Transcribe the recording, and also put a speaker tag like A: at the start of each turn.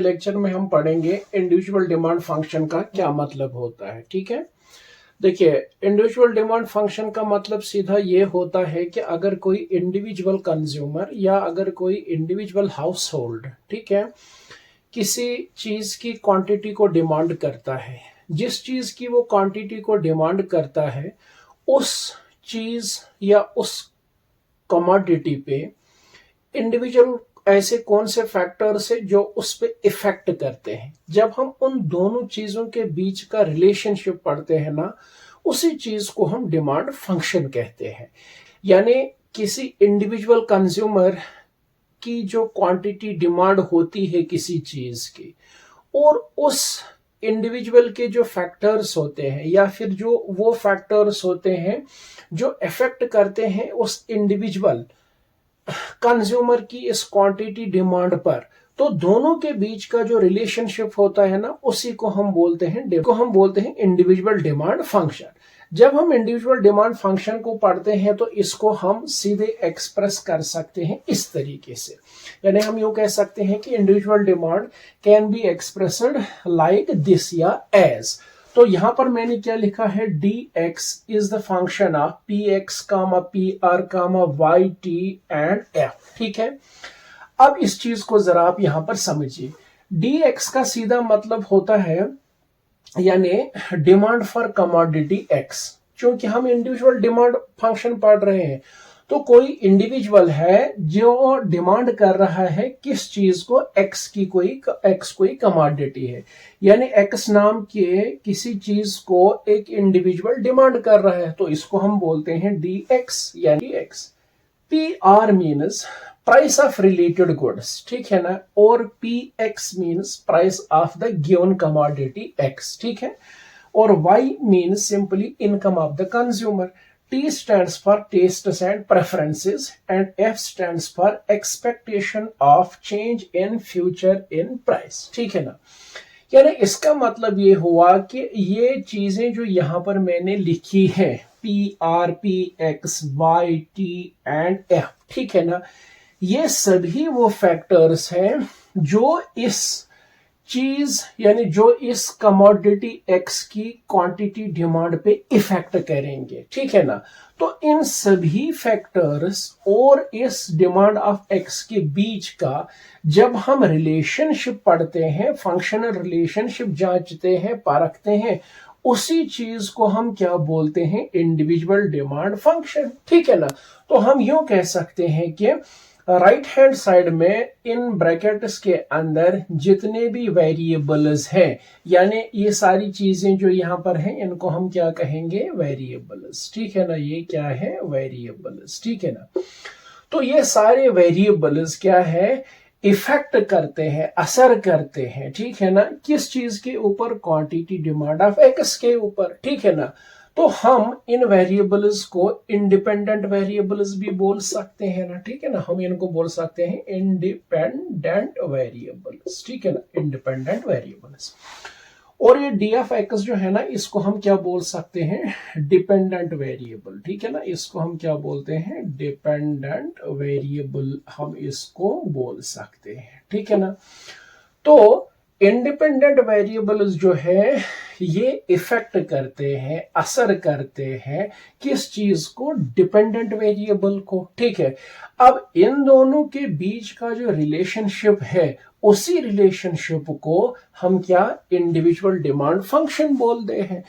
A: Lecture में हम पढ़ेंगे इंडिविजुअल डिमांड फंक्शन का क्या मतलब होता है। ठीक है, देखिए इंडिविजुअल डिमांड फंक्शन का मतलब सीधा ये होता है कि अगर कोई इंडिविजुअल कंज्यूमर या अगर कोई इंडिविजुअल हाउस होल्ड, ठीक है, किसी चीज की क्वांटिटी को डिमांड करता है, जिस चीज की वो क्वांटिटी को डिमांड करता है उस चीज या उस कमोडिटी पे इंडिविजुअल ऐसे कौन से फैक्टर्स है जो उस पे इफेक्ट करते हैं। जब हम उन दोनों चीजों के बीच का रिलेशनशिप पढ़ते हैं ना, उसी चीज को हम डिमांड फंक्शन कहते हैं। यानी किसी इंडिविजुअल कंज्यूमर की जो क्वांटिटी डिमांड होती है किसी चीज की, और उस इंडिविजुअल के जो फैक्टर्स होते हैं या फिर जो वो फैक्टर्स होते हैं जो इफेक्ट करते हैं उस इंडिविजुअल कंज्यूमर की इस क्वांटिटी डिमांड पर, तो दोनों के बीच का जो रिलेशनशिप होता है ना, उसी को हम बोलते हैं इंडिविजुअल डिमांड फंक्शन। जब हम इंडिविजुअल डिमांड फंक्शन को पढ़ते हैं तो इसको हम सीधे एक्सप्रेस कर सकते हैं इस तरीके से, यानी हम यूं कह सकते हैं कि individual demand can be expressed like this या एज। तो यहां पर मैंने क्या लिखा है, dx is the function of px, pr, yt and f। ठीक है, अब इस चीज को जरा आप यहां पर समझिए। dx का सीधा मतलब होता है यानी डिमांड फॉर कमोडिटी x। क्योंकि हम इंडिविजुअल डिमांड फंक्शन पढ़ रहे हैं तो कोई इंडिविजुअल है जो डिमांड कर रहा है किस चीज को, x कोई कमोडिटी है, यानी x नाम के किसी चीज को एक इंडिविजुअल डिमांड कर रहा है, तो इसको हम बोलते हैं dx यानी x। pr means price of related goods, ठीक है ना, और px means price of the given commodity x, ठीक है, और y means simply income of the consumer. T stands for tastes and preferences and F stands for expectation of change in future in price। ठीक है ना, यानी इसका मतलब ये हुआ कि ये चीजें जो यहां पर मैंने लिखी है P R P X Y T and F, ठीक है ना, ये सभी वो फैक्टर्स हैं जो इस चीज यानी जो इस कमोडिटी एक्स की क्वांटिटी डिमांड पे इफेक्ट करेंगे। ठीक है ना, तो इन सभी फैक्टर्स और इस डिमांड ऑफ एक्स के बीच का जब हम रिलेशनशिप पढ़ते हैं, फंक्शनल रिलेशनशिप जांचते हैं, परखते हैं, उसी चीज को हम क्या बोलते हैं, इंडिविजुअल डिमांड फंक्शन। ठीक है ना, तो हम यूं कह सकते हैं कि राइट हैंड साइड में इन ब्रैकेट्स के अंदर जितने भी वेरिएबल्स हैं, यानी ये सारी चीजें जो यहां पर हैं, इनको हम क्या कहेंगे, वेरिएबल्स। ठीक है ना, ये क्या है, वेरिएबल्स। ठीक है ना, तो ये सारे वेरिएबल्स क्या है, इफेक्ट करते हैं, असर करते हैं, ठीक है ना, किस चीज के ऊपर, क्वांटिटी डिमांड ऑफ एक्स के ऊपर। ठीक है ना, तो हम इन वेरिएबल्स को इंडिपेंडेंट वेरिएबल्स भी बोल सकते हैं ना। ठीक है ना, हम इनको बोल सकते हैं इंडिपेंडेंट वेरिएबल्स। ठीक है ना, इंडिपेंडेंट वेरिएबल्स। और ये डी ऑफ एक्स जो है ना, इसको हम क्या बोल सकते हैं, डिपेंडेंट वेरिएबल। ठीक है ना, इसको हम क्या बोलते हैं, डिपेंडेंट वेरिएबल हम इसको बोल सकते हैं। ठीक है ना, तो इंडिपेंडेंट वेरिएबल्स जो है ये इफेक्ट करते हैं, असर करते हैं किस चीज को, डिपेंडेंट वेरिएबल को। ठीक है, अब इन दोनों के बीच का जो रिलेशनशिप है, उसी रिलेशनशिप को हम क्या, इंडिविजुअल डिमांड फंक्शन बोलते हैं।